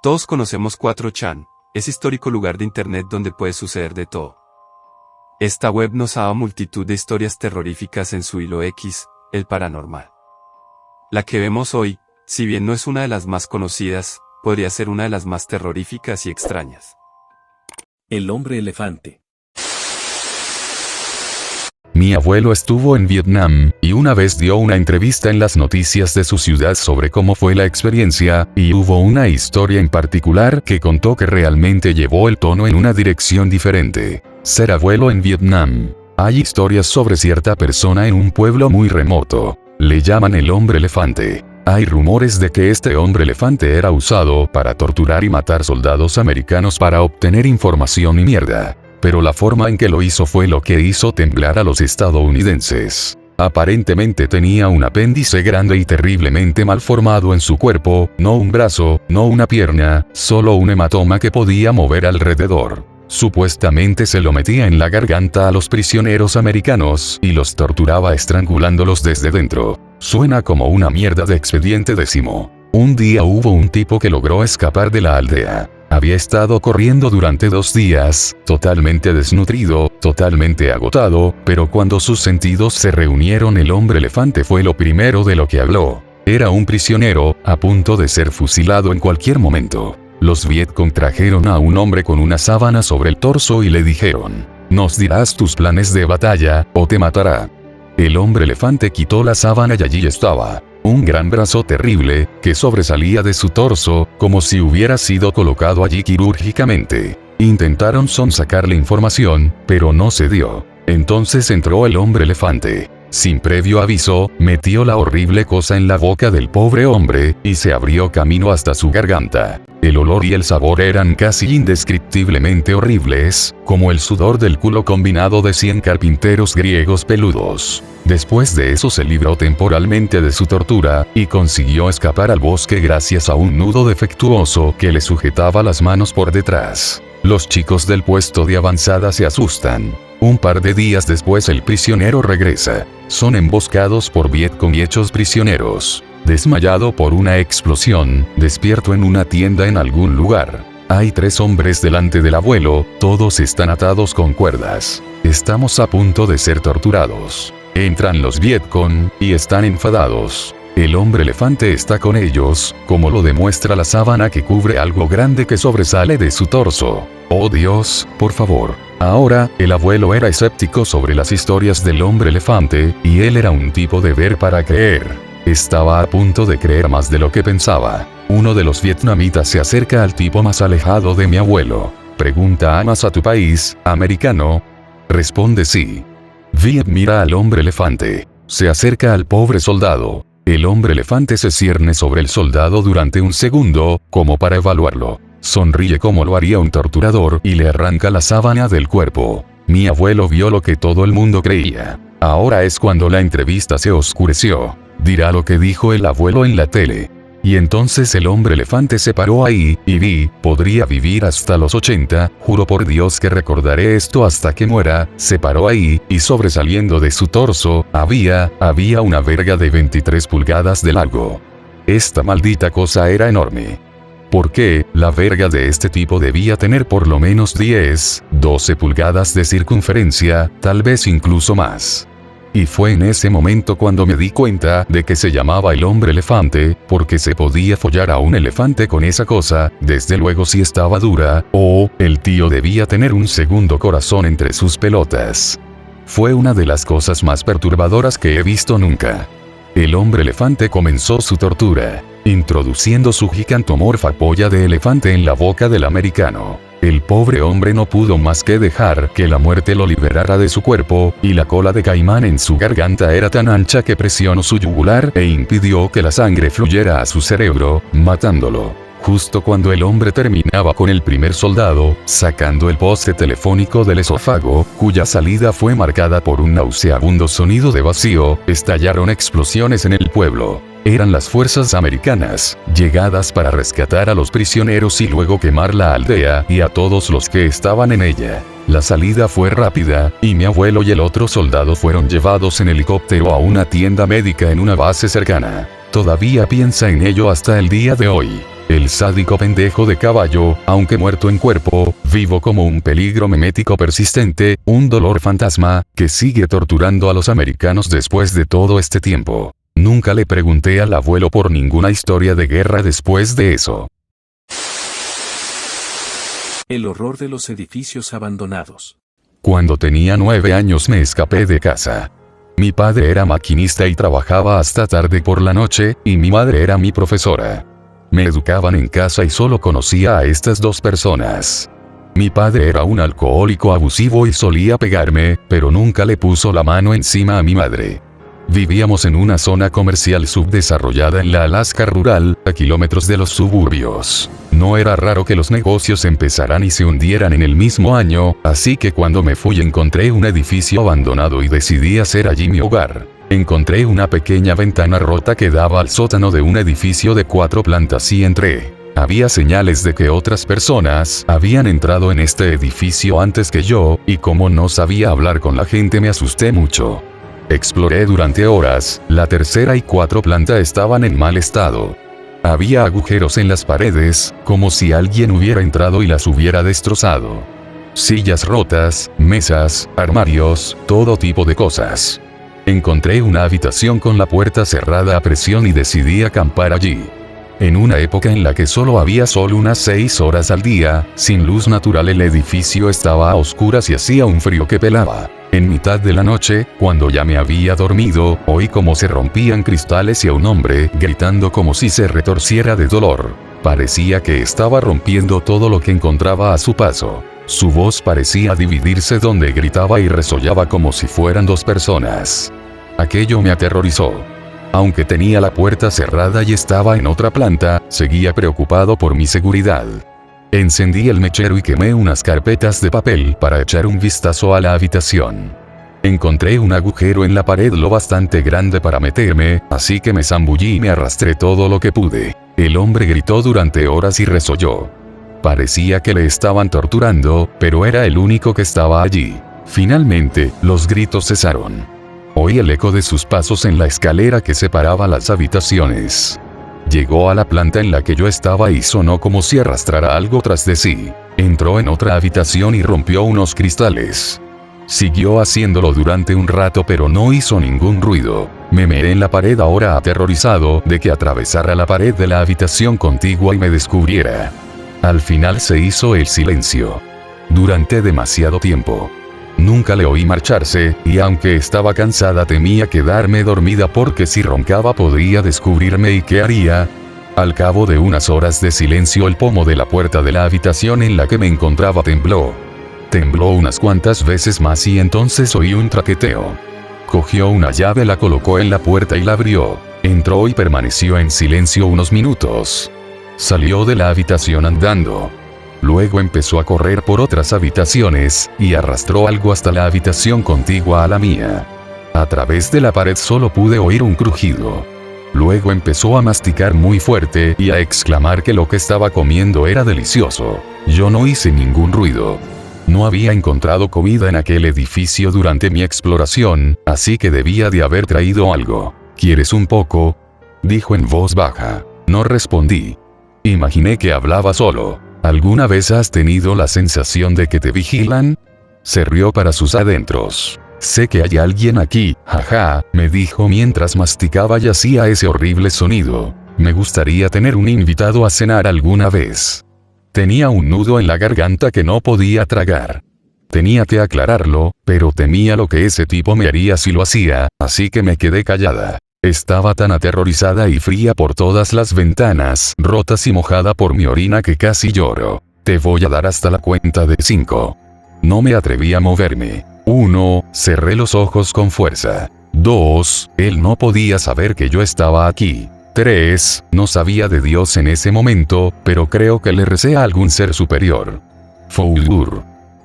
Todos conocemos 4chan, ese histórico lugar de internet donde puede suceder de todo. Esta web nos ha dado multitud de historias terroríficas en su hilo X, el paranormal. La que vemos hoy, si bien no es una de las más conocidas, podría ser una de las más terroríficas y extrañas. El hombre elefante. Mi abuelo estuvo en Vietnam, y una vez dio una entrevista en las noticias de su ciudad sobre cómo fue la experiencia, y hubo una historia en particular que contó que realmente llevó el tono en una dirección diferente. Ser abuelo en Vietnam. Hay historias sobre cierta persona en un pueblo muy remoto. Le llaman el hombre elefante. Hay rumores de que este hombre elefante era usado para torturar y matar soldados americanos para obtener información y mierda. Pero la forma en que lo hizo fue lo que hizo temblar a los estadounidenses. Aparentemente tenía un apéndice grande y terriblemente mal formado en su cuerpo, no un brazo, no una pierna, solo un hematoma que podía mover alrededor. Supuestamente se lo metía en la garganta a los prisioneros americanos y los torturaba estrangulándolos desde dentro. Suena como una mierda de expediente décimo. Un día hubo un tipo que logró escapar de la aldea. Había estado corriendo durante 2 días, totalmente desnutrido, totalmente agotado, pero cuando sus sentidos se reunieron el hombre elefante fue lo primero de lo que habló. Era un prisionero, a punto de ser fusilado en cualquier momento. Los Vietcong trajeron a un hombre con una sábana sobre el torso y le dijeron: "Nos dirás tus planes de batalla, o te matará". El hombre elefante quitó la sábana y allí estaba un gran brazo terrible, que sobresalía de su torso, como si hubiera sido colocado allí quirúrgicamente. Intentaron sonsacarle información, pero no se dio. Entonces entró el hombre elefante. Sin previo aviso, metió la horrible cosa en la boca del pobre hombre, y se abrió camino hasta su garganta. El olor y el sabor eran casi indescriptiblemente horribles, como el sudor del culo combinado de 100 carpinteros griegos peludos. Después de eso se libró temporalmente de su tortura, y consiguió escapar al bosque gracias a un nudo defectuoso que le sujetaba las manos por detrás. Los chicos del puesto de avanzada se asustan. Un par de días después el prisionero regresa. Son emboscados por Vietcong y hechos prisioneros. Desmayado por una explosión, despierto en una tienda en algún lugar. Hay 3 hombres delante del abuelo, todos están atados con cuerdas. Estamos a punto de ser torturados. Entran los Vietcong, y están enfadados. El hombre elefante está con ellos, como lo demuestra la sábana que cubre algo grande que sobresale de su torso. ¡Oh Dios, por favor! Ahora, el abuelo era escéptico sobre las historias del hombre elefante, y él era un tipo de ver para creer. Estaba a punto de creer más de lo que pensaba. Uno de los vietnamitas se acerca al tipo más alejado de mi abuelo. Pregunta: ¿amas a tu país, americano? Responde sí. Viet mira al hombre elefante. Se acerca al pobre soldado. El hombre elefante se cierne sobre el soldado durante un segundo, como para evaluarlo. Sonríe como lo haría un torturador y le arranca la sábana del cuerpo. Mi abuelo vio lo que todo el mundo creía. Ahora es cuando la entrevista se oscureció. Dirá lo que dijo el abuelo en la tele. Y entonces el hombre elefante se paró ahí, y vi, podría vivir hasta los 80, juro por Dios que recordaré esto hasta que muera. Se paró ahí, y sobresaliendo de su torso, había una verga de 23 pulgadas de largo. Esta maldita cosa era enorme. ¿Por qué? La verga de este tipo debía tener por lo menos 10, 12 pulgadas de circunferencia, tal vez incluso más. Y fue en ese momento cuando me di cuenta de que se llamaba el hombre elefante, porque se podía follar a un elefante con esa cosa, desde luego si estaba dura, o el tío debía tener un segundo corazón entre sus pelotas. Fue una de las cosas más perturbadoras que he visto nunca. El hombre elefante comenzó su tortura, introduciendo su gigantomorfa polla de elefante en la boca del americano. El pobre hombre no pudo más que dejar que la muerte lo liberara de su cuerpo, y la cola de caimán en su garganta era tan ancha que presionó su yugular e impidió que la sangre fluyera a su cerebro, matándolo. Justo cuando el hombre terminaba con el primer soldado, sacando el poste telefónico del esófago, cuya salida fue marcada por un nauseabundo sonido de vacío, estallaron explosiones en el pueblo. Eran las fuerzas americanas, llegadas para rescatar a los prisioneros y luego quemar la aldea y a todos los que estaban en ella. La salida fue rápida, y mi abuelo y el otro soldado fueron llevados en helicóptero a una tienda médica en una base cercana. Todavía piensa en ello hasta el día de hoy. El sádico pendejo de caballo, aunque muerto en cuerpo, vivo como un peligro memético persistente, un dolor fantasma, que sigue torturando a los americanos después de todo este tiempo. Nunca le pregunté al abuelo por ninguna historia de guerra después de eso. El horror de los edificios abandonados. Cuando tenía 9 años me escapé de casa. Mi padre era maquinista y trabajaba hasta tarde por la noche, y mi madre era mi profesora. Me educaban en casa y solo conocía a estas dos personas. Mi padre era un alcohólico abusivo y solía pegarme, pero nunca le puso la mano encima a mi madre. Vivíamos en una zona comercial subdesarrollada en la Alaska rural, a kilómetros de los suburbios. No era raro que los negocios empezaran y se hundieran en el mismo año, así que cuando me fui encontré un edificio abandonado y decidí hacer allí mi hogar. Encontré una pequeña ventana rota que daba al sótano de un edificio de 4 plantas y entré. Había señales de que otras personas habían entrado en este edificio antes que yo, y como no sabía hablar con la gente me asusté mucho. Exploré durante horas, la tercera y 4 plantas estaban en mal estado. Había agujeros en las paredes, como si alguien hubiera entrado y las hubiera destrozado. Sillas rotas, mesas, armarios, todo tipo de cosas. Encontré una habitación con la puerta cerrada a presión y decidí acampar allí. En una época en la que solo había sol unas 6 horas al día, sin luz natural el edificio estaba a oscuras y hacía un frío que pelaba. En mitad de la noche, cuando ya me había dormido, oí como se rompían cristales y a un hombre gritando como si se retorciera de dolor. Parecía que estaba rompiendo todo lo que encontraba a su paso. Su voz parecía dividirse donde gritaba y resollaba como si fueran 2 personas. Aquello me aterrorizó. Aunque tenía la puerta cerrada y estaba en otra planta, seguía preocupado por mi seguridad. Encendí el mechero y quemé unas carpetas de papel para echar un vistazo a la habitación. Encontré un agujero en la pared lo bastante grande para meterme, así que me zambullí y me arrastré todo lo que pude. El hombre gritó durante horas y resolló. Parecía que le estaban torturando, pero era el único que estaba allí. Finalmente, los gritos cesaron. Oí el eco de sus pasos en la escalera que separaba las habitaciones. Llegó a la planta en la que yo estaba y sonó como si arrastrara algo tras de sí. Entró en otra habitación y rompió unos cristales. Siguió haciéndolo durante un rato pero no hizo ningún ruido. Me meé en la pared ahora aterrorizado de que atravesara la pared de la habitación contigua y me descubriera. Al final se hizo el silencio. Durante demasiado tiempo. Nunca le oí marcharse, y aunque estaba cansada temía quedarme dormida porque si roncaba podría descubrirme y ¿qué haría? Al cabo de unas horas de silencio el pomo de la puerta de la habitación en la que me encontraba tembló. Tembló unas cuantas veces más y entonces oí un traqueteo. Cogió una llave, la colocó en la puerta y la abrió. Entró y permaneció en silencio unos minutos. Salió de la habitación andando. Luego empezó a correr por otras habitaciones, y arrastró algo hasta la habitación contigua a la mía. A través de la pared solo pude oír un crujido. Luego empezó a masticar muy fuerte y a exclamar que lo que estaba comiendo era delicioso. Yo no hice ningún ruido. No había encontrado comida en aquel edificio durante mi exploración, así que debía de haber traído algo. ¿Quieres un poco?, dijo en voz baja. No respondí. Imaginé que hablaba solo. ¿Alguna vez has tenido la sensación de que te vigilan? Se rió para sus adentros. Sé que hay alguien aquí, jaja, me dijo mientras masticaba y hacía ese horrible sonido. Me gustaría tener un invitado a cenar alguna vez. Tenía un nudo en la garganta que no podía tragar. Tenía que aclararlo, pero temía lo que ese tipo me haría si lo hacía, así que me quedé callada. Estaba tan aterrorizada y fría por todas las ventanas, rotas y mojada por mi orina que casi lloro. Te voy a dar hasta la cuenta de 5. No me atreví a moverme. 1, cerré los ojos con fuerza. 2, él no podía saber que yo estaba aquí. 3, no sabía de Dios en ese momento, pero creo que le recé a algún ser superior. 4,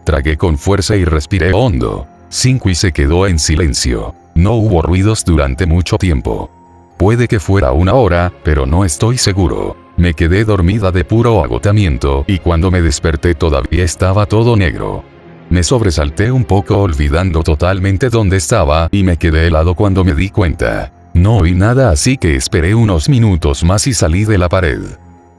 tragué con fuerza y respiré hondo. 5 y se quedó en silencio. No hubo ruidos durante mucho tiempo. Puede que fuera 1 hora, pero no estoy seguro. Me quedé dormida de puro agotamiento y cuando me desperté todavía estaba todo negro. Me sobresalté un poco olvidando totalmente dónde estaba y me quedé helado cuando me di cuenta. No oí nada así que esperé unos minutos más y salí de la pared.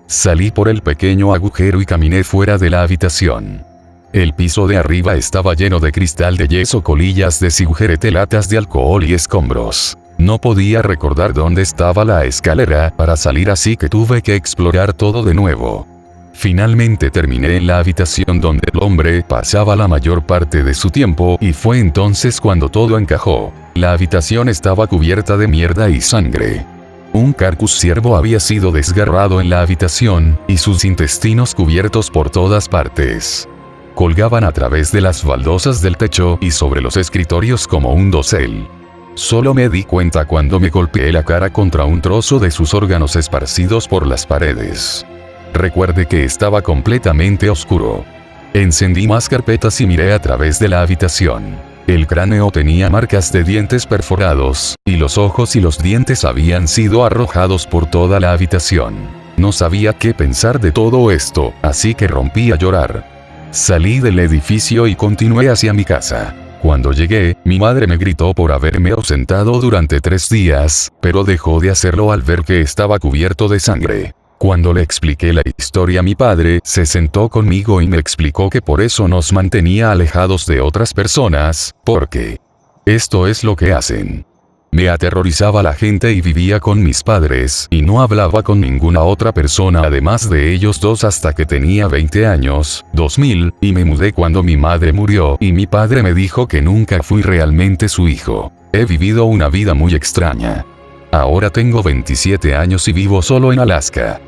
Salí por el pequeño agujero y caminé fuera de la habitación. El piso de arriba estaba lleno de cristal de yeso, colillas de cigarrete, latas de alcohol y escombros. No podía recordar dónde estaba la escalera para salir, así que tuve que explorar todo de nuevo. Finalmente terminé en la habitación donde el hombre pasaba la mayor parte de su tiempo y fue entonces cuando todo encajó. La habitación estaba cubierta de mierda y sangre. Un carcus ciervo había sido desgarrado en la habitación y sus intestinos cubiertos por todas partes. Colgaban a través de las baldosas del techo y sobre los escritorios como un dosel. Solo me di cuenta cuando me golpeé la cara contra un trozo de sus órganos esparcidos por las paredes. Recuerde que estaba completamente oscuro. Encendí más carpetas y miré a través de la habitación. El cráneo tenía marcas de dientes perforados, y los ojos y los dientes habían sido arrojados por toda la habitación. No sabía qué pensar de todo esto, así que rompí a llorar. Salí del edificio y continué hacia mi casa. Cuando llegué, mi madre me gritó por haberme ausentado durante 3 días, pero dejó de hacerlo al ver que estaba cubierto de sangre. Cuando le expliqué la historia, mi padre se sentó conmigo y me explicó que por eso nos mantenía alejados de otras personas, porque esto es lo que hacen. Me aterrorizaba la gente y vivía con mis padres y no hablaba con ninguna otra persona además de ellos dos hasta que tenía 20 años, 2000, y me mudé cuando mi madre murió y mi padre me dijo que nunca fui realmente su hijo. He vivido una vida muy extraña. Ahora tengo 27 años y vivo solo en Alaska.